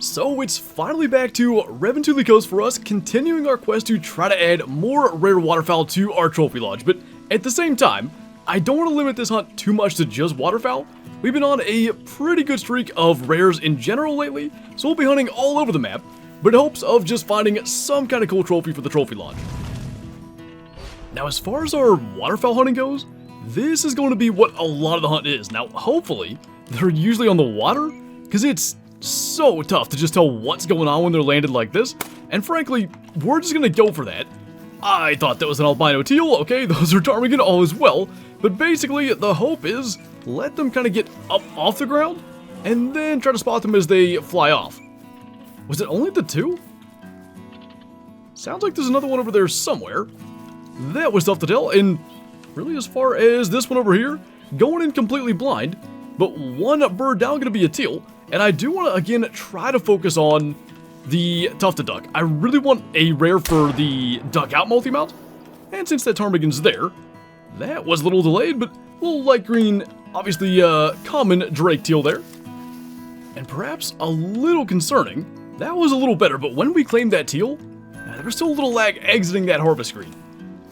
So it's finally back to Revontuli Coast for us, continuing our quest to try to add more rare waterfowl to our trophy lodge, but at the same time, I don't want to limit this hunt too much to just waterfowl. We've been on a pretty good streak of rares in general lately, so we'll be hunting all over the map, but in hopes of just finding some kind of cool trophy for the trophy lodge. Now as far as our waterfowl hunting goes, this is going to be what a lot of the hunt is. Now hopefully, they're usually on the water, because it's so tough to just tell what's going on when they're landed like this, and frankly, we're just gonna go for that. I thought that was an albino teal, okay, those are ptarmigan, all as well, but basically the hope is let them kind of get up off the ground, and then try to spot them as they fly off. Was it only the two? Sounds like there's another one over there somewhere. That was tough to tell, and really as far as this one over here, going in completely blind, but one bird down gonna be a teal. And I do want to, again, try to focus on the tufted duck. I really want a rare for the duck out multi-mount. And since that ptarmigan's there, that was a little delayed, but a little light green, obviously common Drake teal there. And perhaps a little concerning, that was a little better, but when we claimed that teal, there was still a little lag exiting that harvest screen.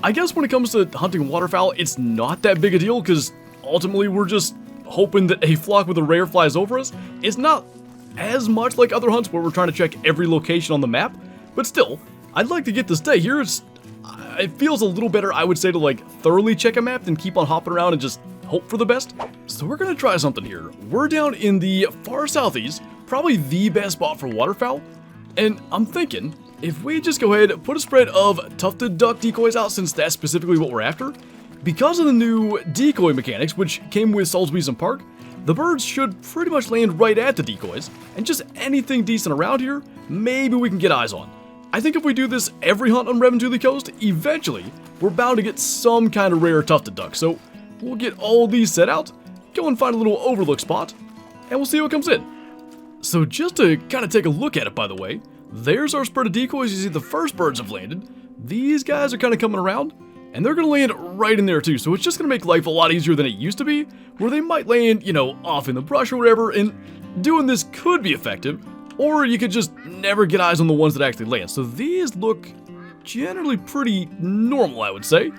I guess when it comes to hunting waterfowl, it's not that big a deal, because ultimately we're just hoping that a flock with a rare flies over us. It's not as much like other hunts where we're trying to check every location on the map, but still, I'd like to get this day here. It feels a little better, I would say, to like thoroughly check a map than keep on hopping around and just hope for the best. So we're gonna try something here. We're down in the far southeast, probably the best spot for waterfowl, and I'm thinking if we just go ahead, put a spread of tufted duck decoys out, since that's specifically what we're after. Because of the new decoy mechanics, which came with Salisbury Park, the birds should pretty much land right at the decoys, and just anything decent around here, maybe we can get eyes on. I think if we do this every hunt on Revontuli Coast, eventually, we're bound to get some kind of rare tufted duck, so we'll get all these set out, go and find a little overlook spot, and we'll see what comes in. So just to kind of take a look at it, by the way, there's our spread of decoys. You see the first birds have landed. These guys are kind of coming around, and they're going to land right in there too, so it's just going to make life a lot easier than it used to be, where they might land, you know, off in the brush or whatever, and doing this could be effective, or you could just never get eyes on the ones that actually land. So these look generally pretty normal, I would say.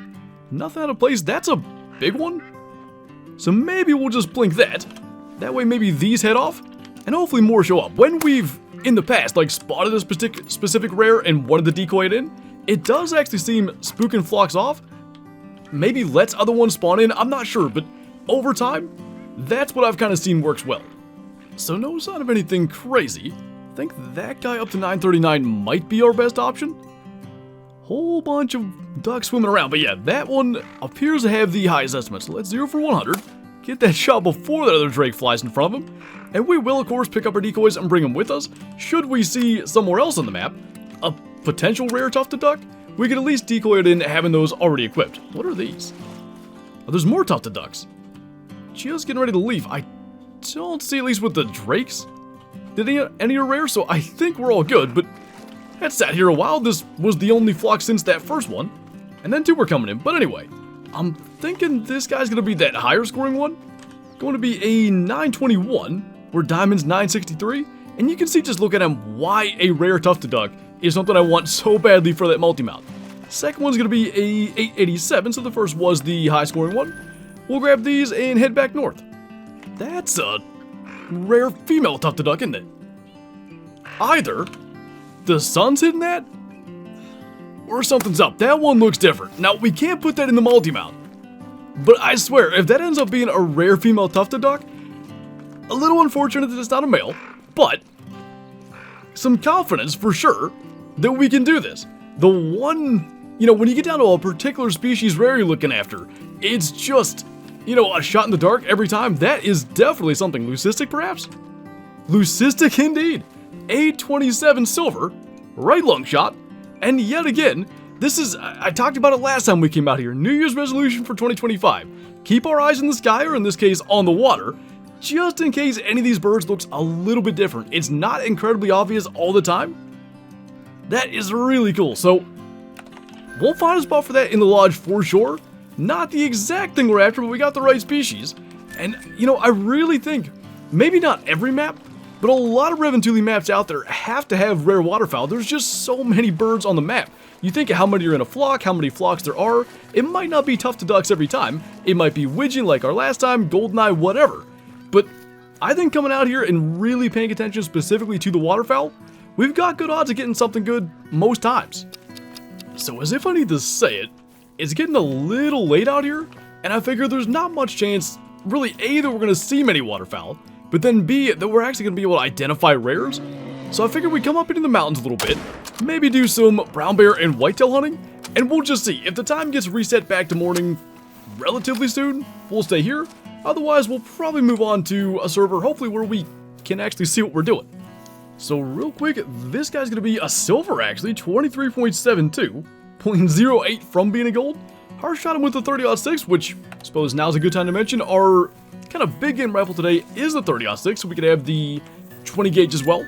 Nothing out of place. That's a big one. So maybe we'll just blink that. That way maybe these head off, and hopefully more show up. When we've, in the past, like spotted a specific rare and wanted to decoy it in, it does actually seem spooking flocks off. Maybe lets other ones spawn in, I'm not sure, but over time, that's what I've kind of seen works well. So no sign of anything crazy. I think that guy up to 939 might be our best option. Whole bunch of ducks swimming around, but yeah, that one appears to have the highest estimate. So let's 0 for 100, get that shot before that other drake flies in front of him, and we will of course pick up our decoys and bring them with us. Should we see somewhere else on the map a potential rare tufted duck, we could at least decoy it in having those already equipped. What are these? Oh, there's more tufted ducks. Just getting ready to leave. I don't see, at least with the drakes, did any are rare, so I think we're all good, but that sat here a while. This was the only flock since that first one, and then two were coming in. But anyway, I'm thinking this guy's gonna be that higher scoring one, going to be a 921, where diamond's 963, and you can see just look at him why a rare tufted duck is something I want so badly for that multi-mount. Second one's going to be a 887, so the first was the high-scoring one. We'll grab these and head back north. That's a rare female tufted duck, isn't it? Either the sun's hitting that, or something's up. That one looks different. Now, we can't put that in the multi-mount, but I swear, if that ends up being a rare female tufted duck, a little unfortunate that it's not a male, but some confidence for sure that we can do this. The one, you know, when you get down to a particular species rare you're looking after, it's just, you know, a shot in the dark every time. That is definitely something. Leucistic, perhaps? Leucistic indeed. 827 silver, right lung shot, and yet again, this is, I talked about it last time we came out here, New Year's resolution for 2025. Keep our eyes in the sky, or in this case, on the water, just in case any of these birds looks a little bit different. It's not incredibly obvious all the time. That is really cool. So we'll find a spot for that in the lodge for sure. Not the exact thing we're after, but we got the right species. And, you know, I really think, maybe not every map, But a lot of Revontuli maps out there have to have rare waterfowl. There's just so many birds on the map. You think of how many are in a flock, how many flocks there are. It might not be tufted ducks every time. It might be widgeon like our last time, goldeneye, whatever. But I think coming out here and really paying attention specifically to the waterfowl, we've got good odds of getting something good most times. So as if I need to say it, it's getting a little late out here, and I figure there's not much chance, really, A, that we're going to see many waterfowl, but then B, that we're actually going to be able to identify rares. So I figured we'd come up into the mountains a little bit, maybe do some brown bear and whitetail hunting, and we'll just see. If the time gets reset back to morning relatively soon, we'll stay here. Otherwise, we'll probably move on to a server, hopefully where we can actually see what we're doing. So real quick, this guy's going to be a silver actually, 23.72, 0.08 from being a gold. Hard shot him with the 30-06, which I suppose now's a good time to mention. Our kind of big game rifle today is the 30-06, so we could have the 20 gauge as well.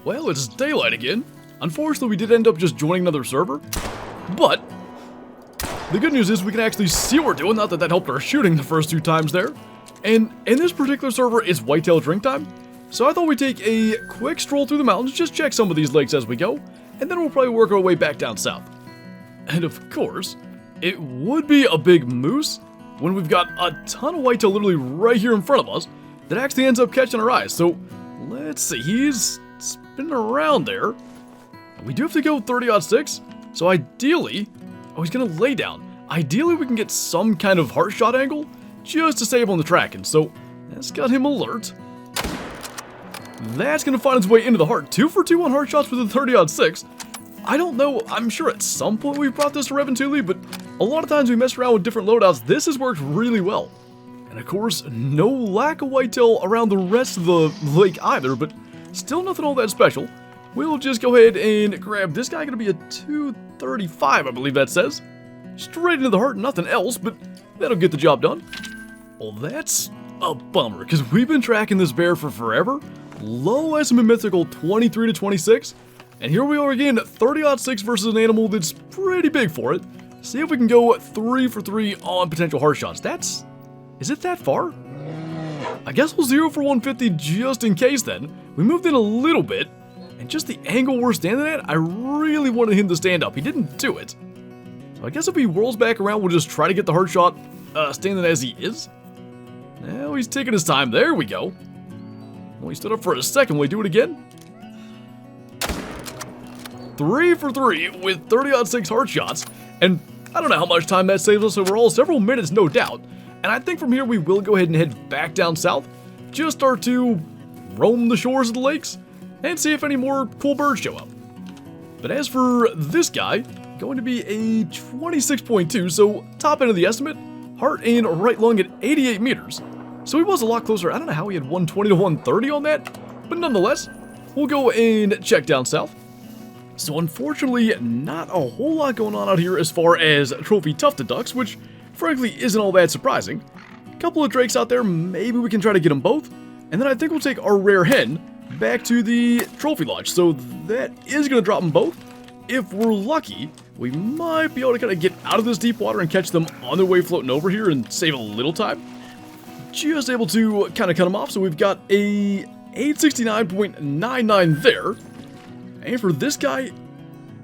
Well, it's daylight again. Unfortunately, we did end up just joining another server, but the good news is we can actually see what we're doing, not that that helped our shooting the first 2 times there. And in this particular server, it's whitetail drink time, so I thought we'd take a quick stroll through the mountains, just check some of these lakes as we go, and then we'll probably work our way back down south. And of course, it would be a big moose when we've got a ton of whitetail literally right here in front of us that actually ends up catching our eyes. So let's see, he's spinning around there. We do have to go 30-06, so ideally, oh, he's gonna lay down. Ideally, we can get some kind of heart shot angle just to save on the tracking. So that's got him alert. That's gonna find its way into the heart. 2 for 2 on heart shots with the 30-06. I don't know, I'm sure at some point we've brought this to Revontuli, but a lot of times we mess around with different loadouts. This has worked really well. And of course, no lack of whitetail around the rest of the lake either, but still nothing all that special. We'll just go ahead and grab this guy, gonna be a 235, I believe that says. Straight into the heart, nothing else, but that'll get the job done. Well, that's a bummer, because we've been tracking this bear for forever. Low estimate mythical 23 to 26. And here we are again, 30-06 versus an animal that's pretty big for it. See if we can go 3 for 3 on potential heart shots. Is it that far? I guess we'll 0 for 150 just in case then. We moved in a little bit, and just the angle we're standing at, I really wanted him to stand up. He didn't do it. So I guess if he whirls back around, we'll just try to get the heart shot standing as he is. Now he's taking his time. There we go. Well, he stood up for a second. Will he do it again? 3 for 3 with 30-06 heart shots, and I don't know how much time that saves us overall, several minutes no doubt, and I think from here we will go ahead and head back down south, just start to roam the shores of the lakes, and see if any more cool birds show up. But as for this guy, going to be a 26.2, so top end of the estimate, heart and right lung at 88 meters, so he was a lot closer. I don't know how he had 120 to 130 on that, but nonetheless, we'll go and check down south. So unfortunately, not a whole lot going on out here as far as trophy tufted ducks, which frankly isn't all that surprising. A couple of drakes out there, maybe we can try to get them both, and then I think we'll take our rare hen back to the trophy lodge, so that is going to drop them both. If we're lucky, we might be able to kind of get out of this deep water and catch them on their way floating over here and save a little time. Just able to kind of cut them off, so we've got a 869.99 there. And for this guy,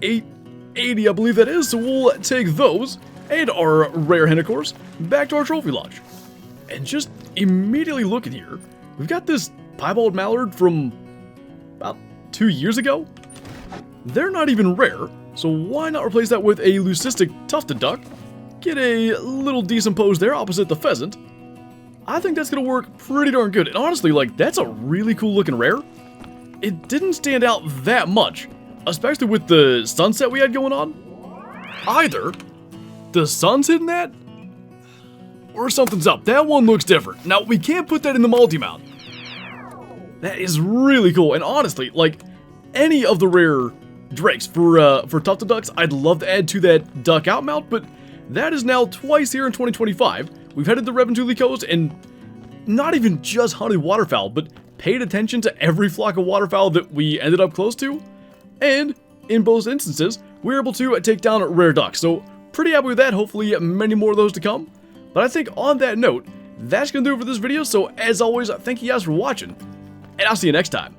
880 I believe that is, so we'll take those, and our rare hen of course, back to our trophy lodge. And just immediately looking here, we've got this piebald mallard from about 2 years ago. They're not even rare, so why not replace that with a leucistic tufted duck, get a little decent pose there opposite the pheasant. I think that's going to work pretty darn good, and honestly, like, that's a really cool looking rare. It didn't stand out that much, especially with the sunset we had going on. Either the sun's hitting that, or something's up. That one looks different. Now, we can't put that in the multi-mount. That is really cool, and honestly, like, any of the rare drakes for tufted ducks, I'd love to add to that duck out mount, but that is now twice here in 2025. We've headed to Revontuli Coast, and not even just hunted waterfowl, but paid attention to every flock of waterfowl that we ended up close to, and in both instances, we were able to take down rare ducks, so pretty happy with that. Hopefully many more of those to come. But I think on that note, that's going to do it for this video, so as always, thank you guys for watching, and I'll see you next time.